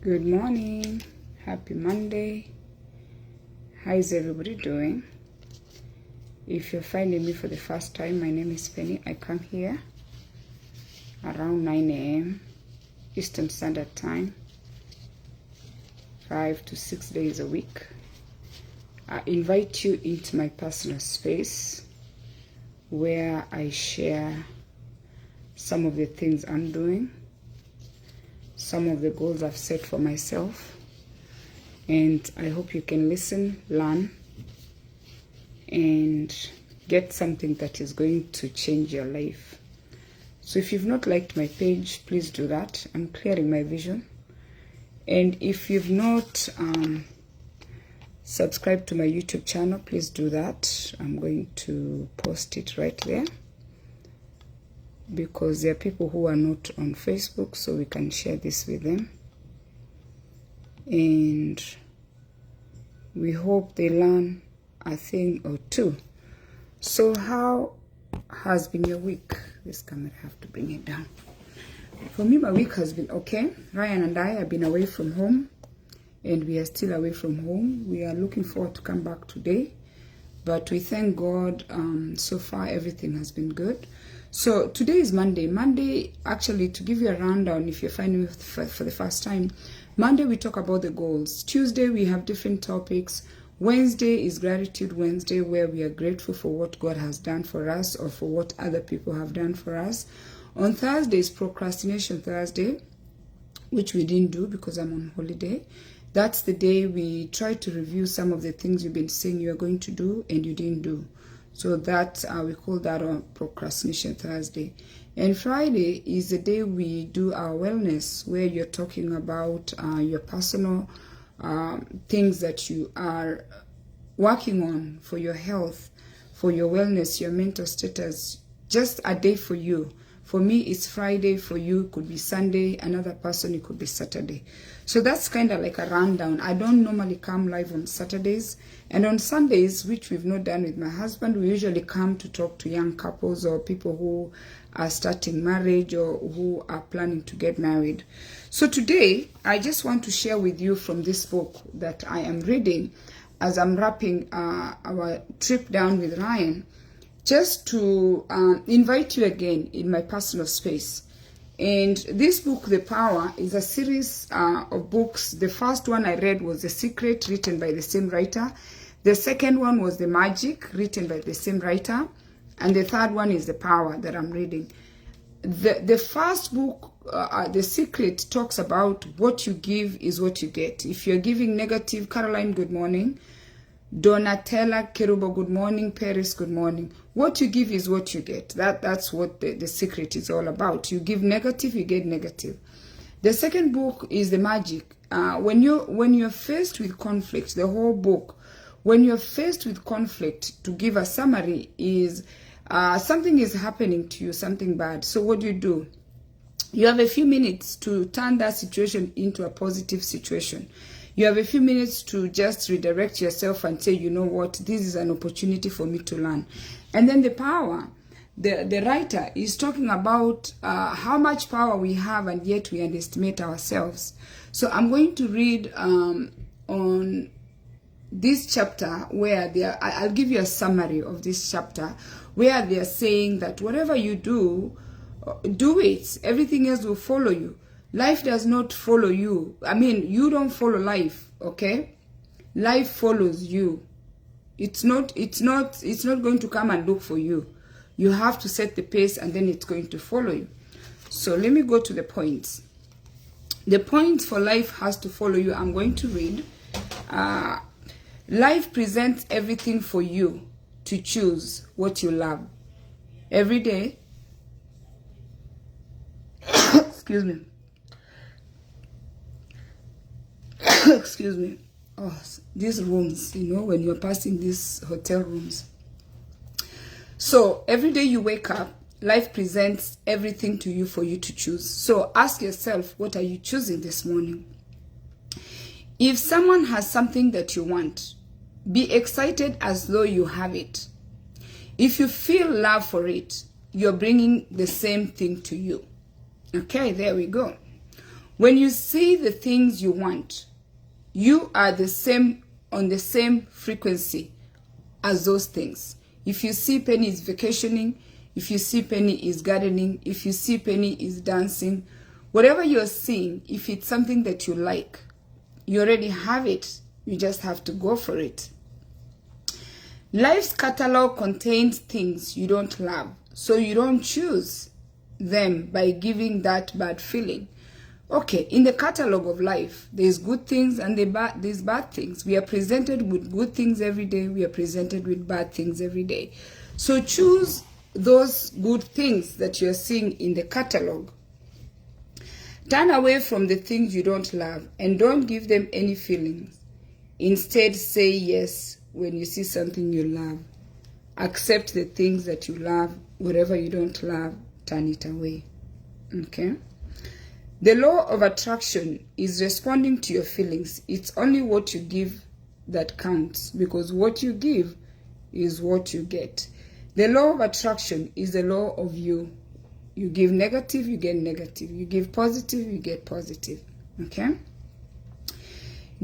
Good morning. Happy Monday. How is everybody doing? If you're finding me for the first time, my name is Penny. I come here around 9 a.m. Eastern Standard Time, 5 to 6 days a week. I invite you into my personal space where I share some of the things I'm doing, some of the goals I've set for myself, and I hope you can listen, learn, and get something that is going to change your life. So if you've not liked my page, please do that. I'm clearing my vision. And if you've not subscribed to my YouTube channel, please do that. I'm going to post it right there, because there are people who are not on Facebook, so we can share this with them. And we hope they learn a thing or two. So how has been your week? This camera, I have to bring it down. For me, my week has been okay. Ryan and I have been away from home, and we are still away from home. We are looking forward to come back today, but we thank God, so far everything has been good. So today is Monday. Monday, actually, to give you a rundown, if you're finding me for the first time, Monday we talk about the goals. Tuesday we have different topics. Wednesday is Gratitude Wednesday, where we are grateful for what God has done for us or for what other people have done for us. On Thursday is Procrastination Thursday, which we didn't do because I'm on holiday. That's the day we try to review some of the things you've been saying you are going to do and you didn't do. So that we call that on Procrastination Thursday. And Friday is the day we do our wellness, where you're talking about your personal things that you are working on for your health, for your wellness, your mental status. Just a day for you. For me, it's Friday. For you, it could be Sunday. Another person, it could be Saturday. So that's kind of like a rundown. I don't normally come live on Saturdays. And on Sundays, which we've not done with my husband, we usually come to talk to young couples or people who are starting marriage or who are planning to get married. So today, I just want to share with you from this book that I am reading as I'm wrapping our trip down with Ryan, just to invite you again in my personal space. And this book, The Power, is a series of books. The first one I read was The Secret, written by the same writer. The second one was The Magic, written by the same writer. And the third one is The Power that I'm reading. The first book, The Secret, talks about what you give is what you get. If you're giving negative, Caroline, good morning. Donatella Kerubo, good morning. Paris, good morning. What you give is what you get. That's what the secret is all about. You give negative, you get negative. The second book is The Magic. When you're faced with conflict, the whole book, when you're faced with conflict, to give a summary, is something is happening to you, something bad. So what do? You have a few minutes to turn that situation into a positive situation. You have a few minutes to just redirect yourself and say, you know what, this is an opportunity for me to learn. And then The Power, the writer is talking about how much power we have, and yet we underestimate ourselves. So I'm going to read on this chapter where I'll give you a summary of this chapter, where they're saying that whatever you do it. Everything else will follow you. Life does not follow you. I mean, you don't follow life, okay? Life follows you. It's not going to come and look for you. You have to set the pace, and then it's going to follow you. So let me go to the points. The points for life has to follow you. I'm going to read. Life presents everything for you to choose what you love. Every day. Excuse me. Excuse me. Oh, these rooms, when you're passing these hotel rooms. So every day you wake up, life presents everything to you for you to choose. So ask yourself, what are you choosing this morning? If someone has something that you want, be excited as though you have it. If you feel love for it, you're bringing the same thing to you. Okay, there we go. When you see the things you want, you are on the same frequency as those things. If you see Penny is vacationing, if you see Penny is gardening, if you see Penny is dancing, whatever you're seeing, if it's something that you like, you already have it. You just have to go for it. Life's catalog contains things you don't love, so you don't choose them by giving that bad feeling. Okay, in the catalog of life, there's good things and there's bad things. We are presented with good things every day. We are presented with bad things every day. So choose those good things that you're seeing in the catalog. Turn away from the things you don't love and don't give them any feelings. Instead, say yes when you see something you love. Accept the things that you love. Whatever you don't love, turn it away. Okay? The law of attraction is responding to your feelings. It's only what you give that counts, because what you give is what you get. The law of attraction is the law of you. You give negative, you get negative. You give positive, you get positive. Okay?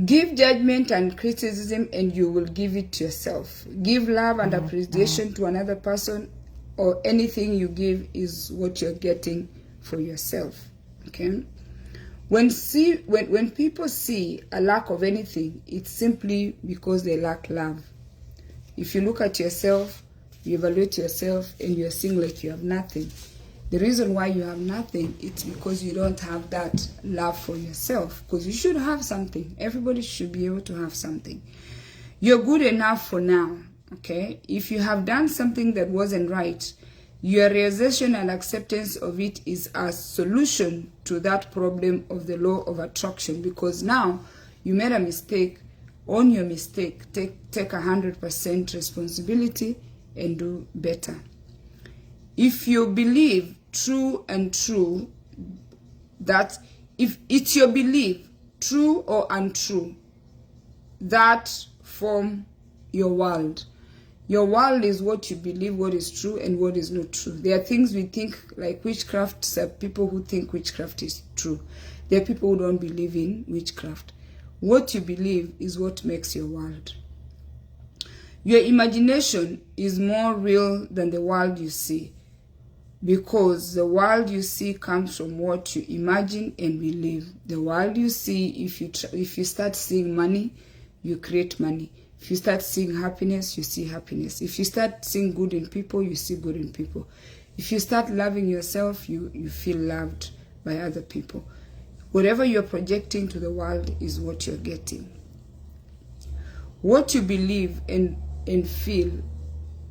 Give judgment and criticism and you will give it to yourself. Give love and appreciation to another person, or anything you give is what you're getting for yourself. Okay? When people see a lack of anything, it's simply because they lack love. If you look at yourself, you evaluate yourself, and you're seeing like you have nothing. The reason why you have nothing, it's because you don't have that love for yourself. Because you should have something. Everybody should be able to have something. You're good enough for now. Okay? If you have done something that wasn't right, your realization and acceptance of it is a solution to that problem of the law of attraction. Because now you made a mistake. Own your mistake. Take 100% responsibility and do better. If you believe true, that if it's your belief, true or untrue, that form your world. Your world is what you believe, what is true and what is not true. There are things we think, like witchcraft. There are people who think witchcraft is true. There are people who don't believe in witchcraft. What you believe is what makes your world. Your imagination is more real than the world you see, because the world you see comes from what you imagine and believe. The world you see, if you start seeing money, you create money. If you start seeing happiness, you see happiness. If you start seeing good in people, you see good in people. If you start loving yourself, you feel loved by other people. Whatever you're projecting to the world is what you're getting. What you believe and feel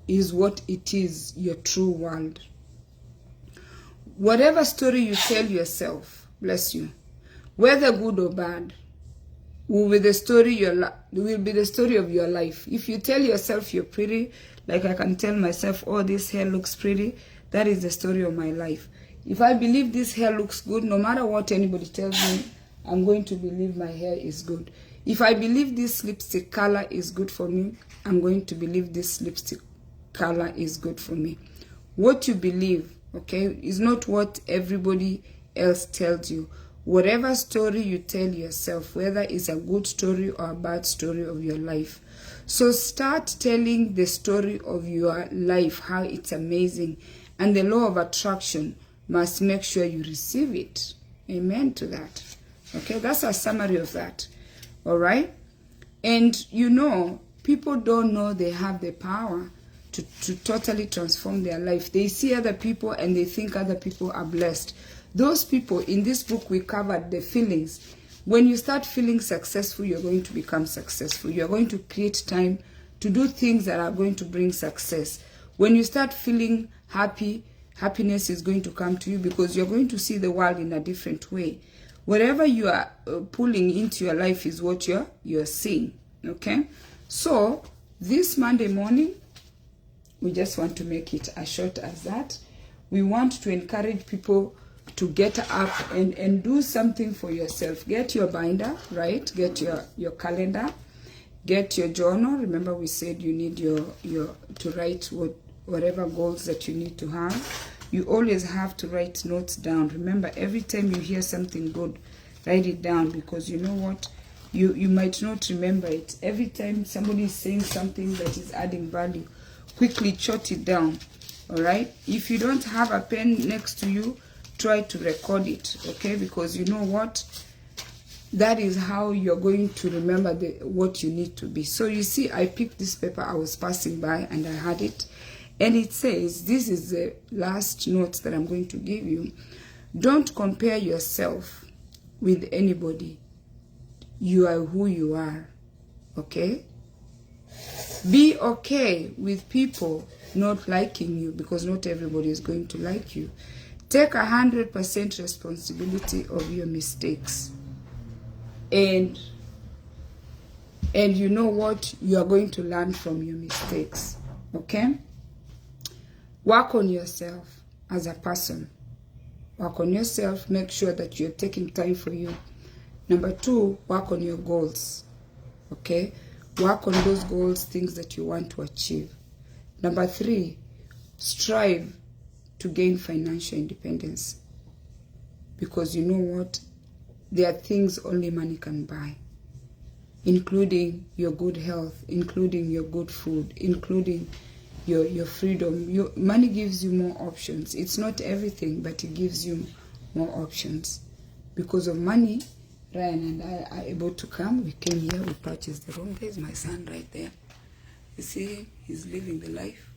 is what it is, your true world. Whatever story you tell yourself, bless you, whether good or bad, will be the story of your life. If you tell yourself you're pretty, like I can tell myself, oh, this hair looks pretty, that is the story of my life. If I believe this hair looks good, no matter what anybody tells me, I'm going to believe my hair is good. If I believe this lipstick color is good for me, I'm going to believe this lipstick color is good for me. What you believe, okay, is not what everybody else tells you. Whatever story you tell yourself, whether it's a good story or a bad story of your life. So start telling the story of your life, how it's amazing. And the law of attraction must make sure you receive it. Amen to that. Okay, that's a summary of that. All right? And you know, people don't know they have the power to totally transform their life. They see other people and they think other people are blessed. Those people, in this book we covered the feelings. When you start feeling successful, you're going to become successful. You're going to create time to do things that are going to bring success. When you start feeling happy, happiness is going to come to you, because you're going to see the world in a different way. Whatever you are pulling into your life is what you're seeing. Okay? So, this Monday morning, we just want to make it as short as that. We want to encourage people to get up and do something for yourself. Get your binder, right? Get your calendar. Get your journal. Remember we said you need your to write whatever goals that you need to have. You always have to write notes down. Remember, every time you hear something good, Write it down, because you know what? You might not remember it. Every time somebody is saying something that is adding value, quickly jot it down. All right? If you don't have a pen next to you, try to record it, okay? Because you know what? That is how you're going to remember what you need to be. So you see, I picked this paper. I was passing by and I had it. And it says, this is the last note that I'm going to give you. Don't compare yourself with anybody. You are who you are, okay? Be okay with people not liking you, because not everybody is going to like you. Take 100% responsibility of your mistakes. And you know what? You are going to learn from your mistakes, okay? Work on yourself as a person. Work on yourself. Make sure that you're taking time for you. Number 2, work on your goals, okay? Work on those goals, things that you want to achieve. Number 3, strive to gain financial independence. Because you know what? There are things only money can buy, including your good health, including your good food, including your freedom. Money gives you more options. It's not everything, but it gives you more options. Because of money, Ryan and I are able to come. We came here, we purchased the room. There's my son right there. You see him? He's living the life.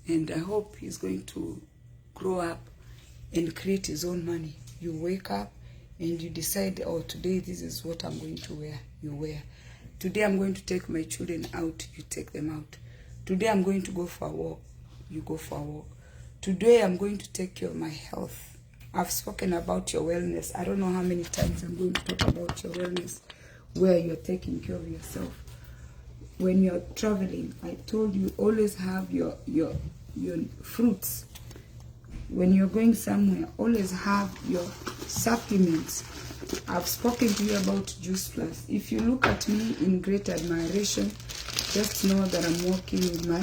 And I hope he's going to grow up and create his own money. You wake up and you decide, oh, today this is what I'm going to wear. You wear. Today I'm going to take my children out. You take them out. Today I'm going to go for a walk. You go for a walk. Today I'm going to take care of my health. I've spoken about your wellness. I don't know how many times I'm going to talk about your wellness, where you're taking care of yourself. When you're traveling, I told you, always have your fruits. When you're going somewhere, always have your supplements. I've spoken to you about Juice Plus. If you look at me in great admiration, just know that I'm working with my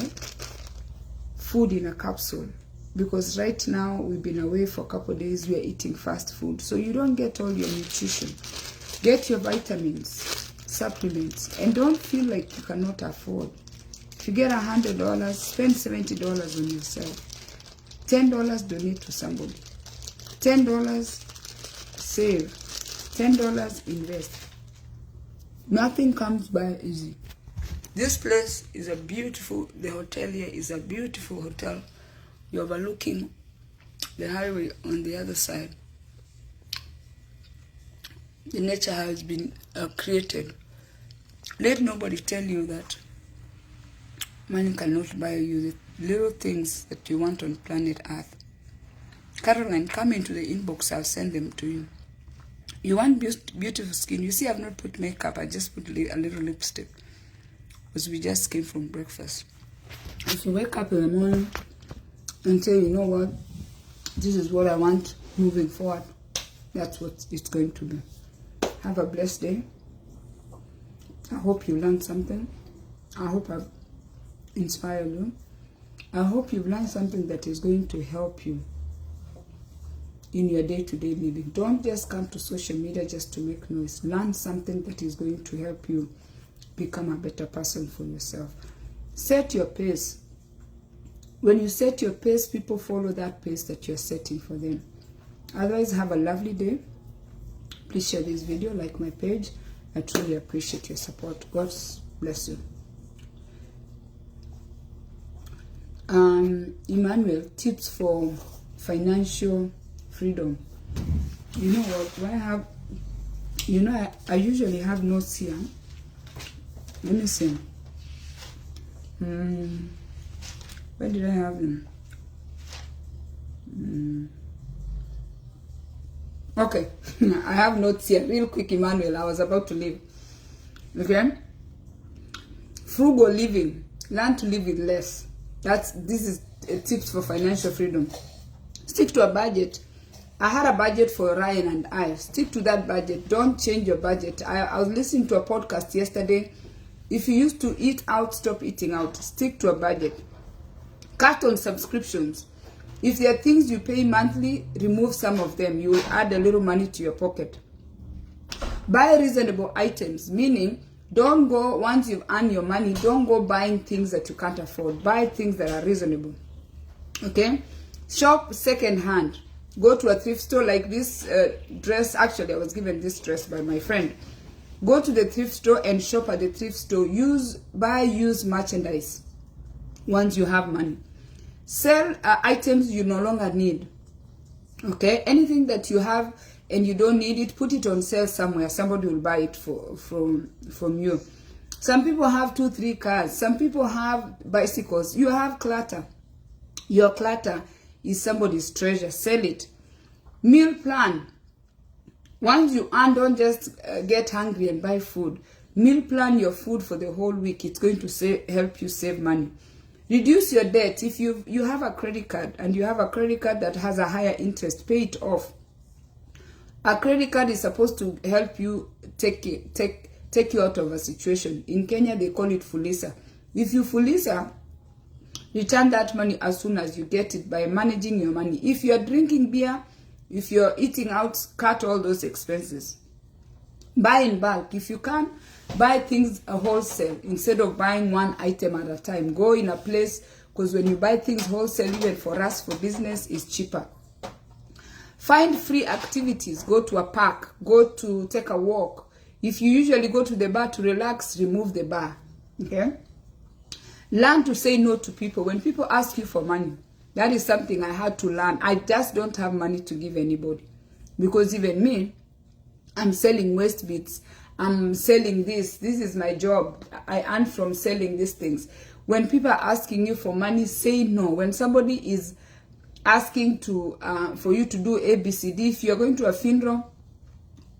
food in a capsule. Because right now, we've been away for a couple of days, we are eating fast food. So you don't get all your nutrition. Get your vitamins, supplements, and don't feel like you cannot afford. If you get $100, spend $70 on yourself. $10 donate to somebody. $10 save. $10 invest. Nothing comes by easy. This place is a beautiful, the hotel here is a beautiful hotel. You're overlooking the highway on the other side. The nature has been created. Let nobody tell you that money cannot buy you the little things that you want on planet Earth. Caroline, come into the inbox. I'll send them to you. You want beautiful skin. You see, I've not put makeup. I just put a little lipstick. Because we just came from breakfast. If you wake up in the morning and say, you know what, this is what I want moving forward, that's what it's going to be. Have a blessed day. I hope you learned something. I hope I've inspired you. I hope you've learned something that is going to help you in your day-to-day living. Don't just come to social media just to make noise. Learn something that is going to help you become a better person for yourself. Set your pace. When you set your pace, people follow that pace that you're setting for them. Otherwise, have a lovely day. Please share this video, like my page. I truly appreciate your support. God bless you. Emmanuel, tips for financial freedom. You know what? I usually have notes here. Let me see. Where did I have them? Okay, I have notes here. Real quick, Emmanuel. I was about to leave. Okay? Frugal living. Learn to live with less. This is a tips for financial freedom. Stick to a budget. I had a budget for Ryan and I. Stick to that budget. Don't change your budget. I was listening to a podcast yesterday. If you used to eat out, stop eating out. Stick to a budget. Cut on subscriptions. If there are things you pay monthly, remove some of them. You will add a little money to your pocket. Buy reasonable items, meaning don't go, once you've earned your money, don't go buying things that you can't afford. Buy things that are reasonable. Okay? Shop second hand. Go to a thrift store like this dress. Actually, I was given this dress by my friend. Go to the thrift store and shop at the thrift store. Buy used merchandise once you have money. Sell items you no longer need. Okay? Anything that you have and you don't need it, put it on sale somewhere. Somebody will buy it from you. Some people have 2-3 cars. Some people have bicycles. You have clutter. Your clutter is somebody's treasure. Sell it. Meal plan. Once you earn, don't just get hungry and buy food. Meal plan your food for the whole week. It's going to help you save money. Reduce your debt. If you have a credit card and you have a credit card that has a higher interest, pay it off. A credit card is supposed to help you take you out of a situation. In Kenya, they call it fulisa. If you fulisa, return that money as soon as you get it by managing your money. If you're drinking beer, if you're eating out, cut all those expenses. Buy in bulk. If you can, buy things wholesale instead of buying one item at a time. Go in a place, because when you buy things wholesale, even for us, for business, is cheaper. Find free activities. Go to a park. Go to take a walk. If you usually go to the bar to relax, remove the bar. Okay? Learn to say no to people. When people ask you for money, that is something I had to learn. I just don't have money to give anybody. Because even me, I'm selling waste bits. I'm selling this. This is my job. I earn from selling these things. When people are asking you for money, say no. When somebody is asking for you to do ABCD, if you're going to a funeral,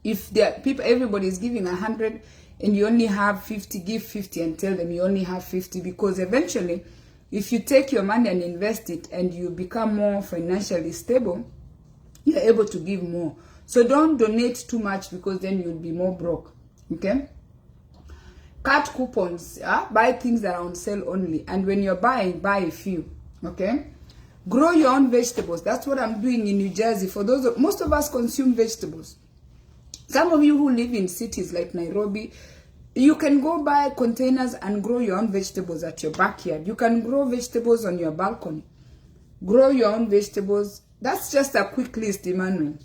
if everybody is giving 100 and you only have 50, give 50 and tell them you only have 50, because eventually, if you take your money and invest it and you become more financially stable, you're able to give more. So don't donate too much, because then you'll be more broke. Okay? Cut coupons. Buy things that are on sale only. And when you're buying, buy a few. Okay? Grow your own vegetables. That's what I'm doing in New Jersey. Most of us consume vegetables. Some of you who live in cities like Nairobi, you can go buy containers and grow your own vegetables at your backyard. You can grow vegetables on your balcony. Grow your own vegetables. That's just a quick list, Emmanuel.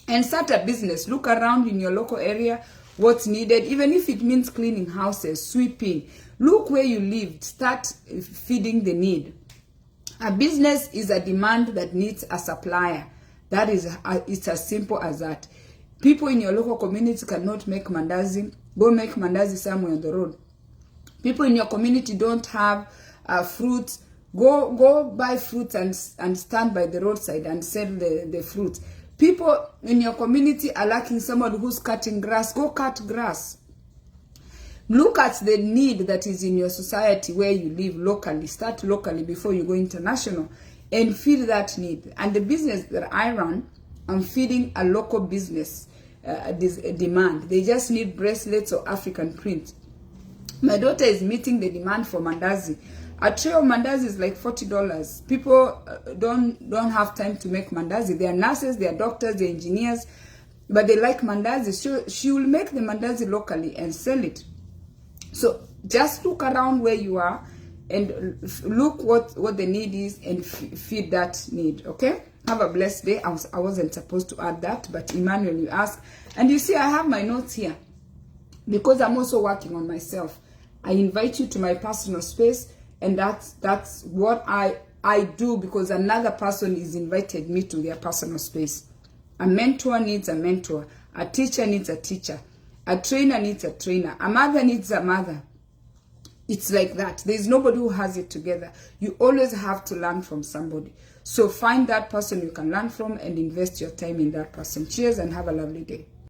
And start a business. Look around in your local area, what's needed, even if it means cleaning houses, sweeping. Look where you live. Start feeding the need. A business is a demand that needs a supplier. That is, it's as simple as that. People in your local community cannot make mandazi. Go make mandazi somewhere on the road. People in your community don't have fruits. Go buy fruits and stand by the roadside and sell the fruits. People in your community are lacking somebody who's cutting grass. Go cut grass. Look at the need that is in your society where you live locally. Start locally before you go international and feed that need. And the business that I run, I'm feeding a local business demand. They just need bracelets or African print. My daughter is meeting the demand for mandazi. A tray of mandazi is like $40. People don't have time to make mandazi. They are nurses, they are doctors, they are engineers, but they like mandazi. So she will make the mandazi locally and sell it. So just look around where you are and look what the need is and feed that need. Okay? Have a blessed day. I wasn't supposed to add that, but Emmanuel, you asked. And you see, I have my notes here because I'm also working on myself. I invite you to my personal space, and that's what I do, because another person is invited me to their personal space. A mentor needs a mentor. A teacher needs a teacher. A trainer needs a trainer. A mother needs a mother. It's like that. There's nobody who has it together. You always have to learn from somebody. So find that person you can learn from and invest your time in that person. Cheers and have a lovely day.